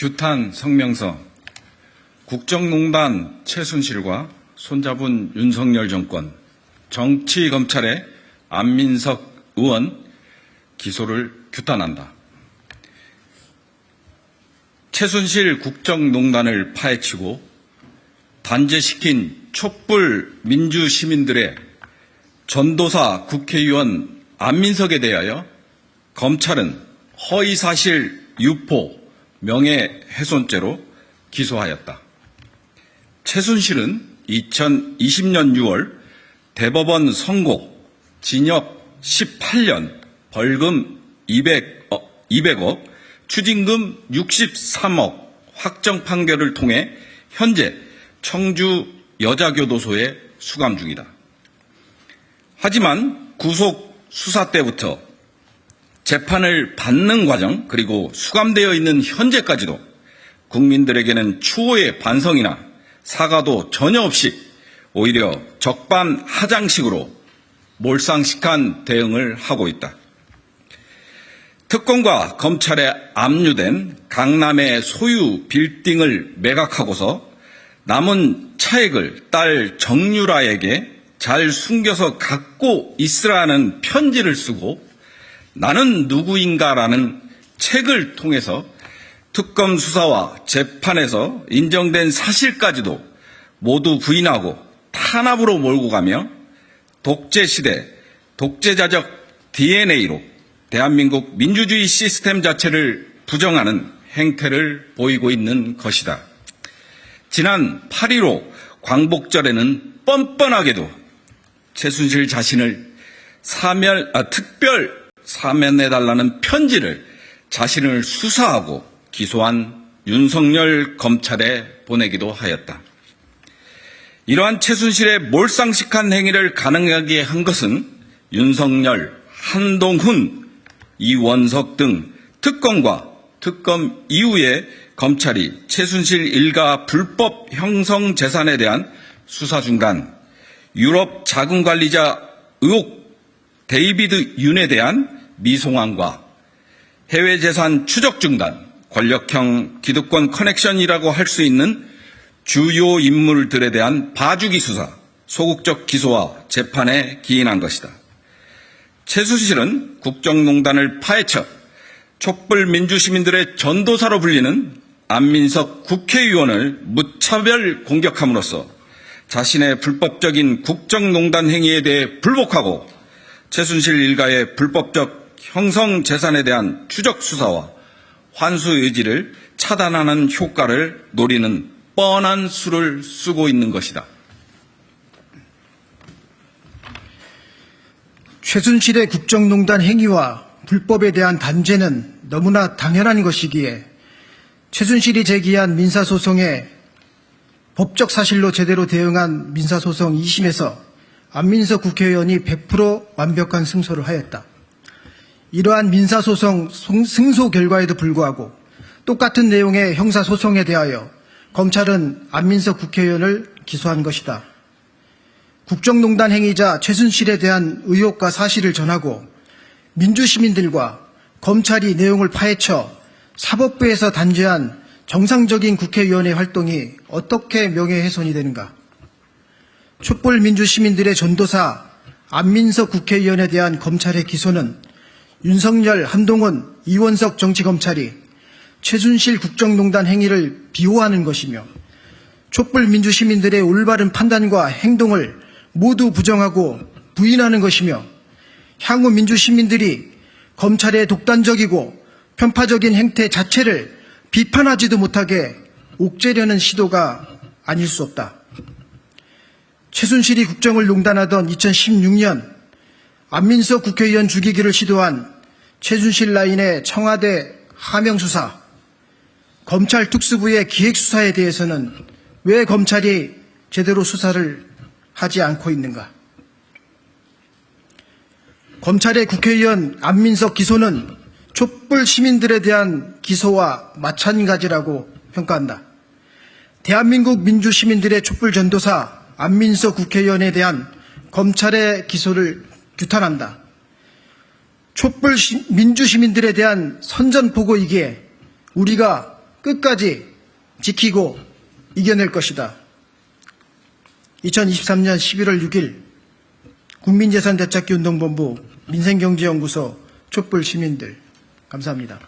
규탄 성명서. 국정농단 최순실과 손잡은 윤석열 정권, 정치검찰의 안민석 의원 기소를 규탄한다. 최순실 국정농단을 파헤치고 단죄시킨 촛불 민주시민들의 전도사 국회의원 안민석에 대하여 검찰은 허위사실 유포 명예훼손죄로 기소하였다. 최순실은 2020년 6월 대법원 선고, 징역 18년, 벌금 200억, 추징금 63억 확정 판결을 통해 현재 청주 여자교도소에 수감 중이다. 하지만 구속 수사 때부터 재판을 받는 과정 그리고 수감되어 있는 현재까지도 국민들에게는 추호의 반성이나 사과도 전혀 없이 오히려 적반하장식으로 몰상식한 대응을 하고 있다. 특검과 검찰에 압류된 강남의 소유 빌딩을 매각하고서 남은 차액을 딸 정유라에게 잘 숨겨서 갖고 있으라는 편지를 쓰고 나는 누구인가라는 책을 통해서 특검 수사와 재판에서 인정된 사실까지도 모두 부인하고 탄압으로 몰고 가며 독재시대, 독재자적 DNA로 대한민국 민주주의 시스템 자체를 부정하는 행태를 보이고 있는 것이다. 지난 8.15 광복절에는 뻔뻔하게도 최순실 자신을 특별 사면해달라는 편지를 자신을 수사하고 기소한 윤석열 검찰에 보내기도 하였다. 이러한 최순실의 몰상식한 행위를 가능하게 한 것은 윤석열, 한동훈, 이원석 등 특검과 특검 이후에 검찰이 최순실 일가 불법 형성 재산에 대한 수사 중단, 유럽 자금관리자 의혹 데이비드 윤에 대한 미송환과 해외 재산 추적 중단, 권력형 기득권 커넥션이라고 할 수 있는 주요 인물들에 대한 봐주기 수사, 소극적 기소와 재판에 기인한 것이다. 최순실은 국정농단을 파헤쳐 촛불 민주시민들의 전도사로 불리는 안민석 국회의원을 무차별 공격함으로써 자신의 불법적인 국정농단 행위에 대해 불복하고 최순실 일가의 불법적 형성 재산에 대한 추적 수사와 환수 의지를 차단하는 효과를 노리는 뻔한 수를 쓰고 있는 것이다. 최순실의 국정농단 행위와 불법에 대한 단죄는 너무나 당연한 것이기에 최순실이 제기한 민사소송에 법적 사실로 제대로 대응한 민사소송 2심에서 안민석 국회의원이 100% 완벽한 승소를 하였다. 이러한 민사소송 승소 결과에도 불구하고 똑같은 내용의 형사소송에 대하여 검찰은 안민석 국회의원을 기소한 것이다. 국정농단 행위자 최순실에 대한 의혹과 사실을 전하고 민주시민들과 검찰이 내용을 파헤쳐 사법부에서 단죄한 정상적인 국회의원의 활동이 어떻게 명예훼손이 되는가? 촛불 민주시민들의 전도사 안민석 국회의원에 대한 검찰의 기소는 윤석열, 한동훈, 이원석 정치검찰이 최순실 국정농단 행위를 비호하는 것이며 촛불 민주시민들의 올바른 판단과 행동을 모두 부정하고 부인하는 것이며 향후 민주시민들이 검찰의 독단적이고 편파적인 행태 자체를 비판하지도 못하게 옥죄려는 시도가 아닐 수 없다. 최순실이 국정을 농단하던 2016년 안민석 국회의원 죽이기를 시도한 최순실 라인의 청와대 하명수사, 검찰 특수부의 기획수사에 대해서는 왜 검찰이 제대로 수사를 하지 않고 있는가? 검찰의 국회의원 안민석 기소는 촛불 시민들에 대한 기소와 마찬가지라고 평가한다. 대한민국 민주시민들의 촛불 전도사 안민석 국회의원에 대한 검찰의 기소를 규탄한다. 촛불 민주시민들에 대한 선전포고이기에 우리가 끝까지 지키고 이겨낼 것이다. 2023년 11월 6일 국민재산 되찾기 운동본부 민생경제연구소 촛불 시민들 감사합니다.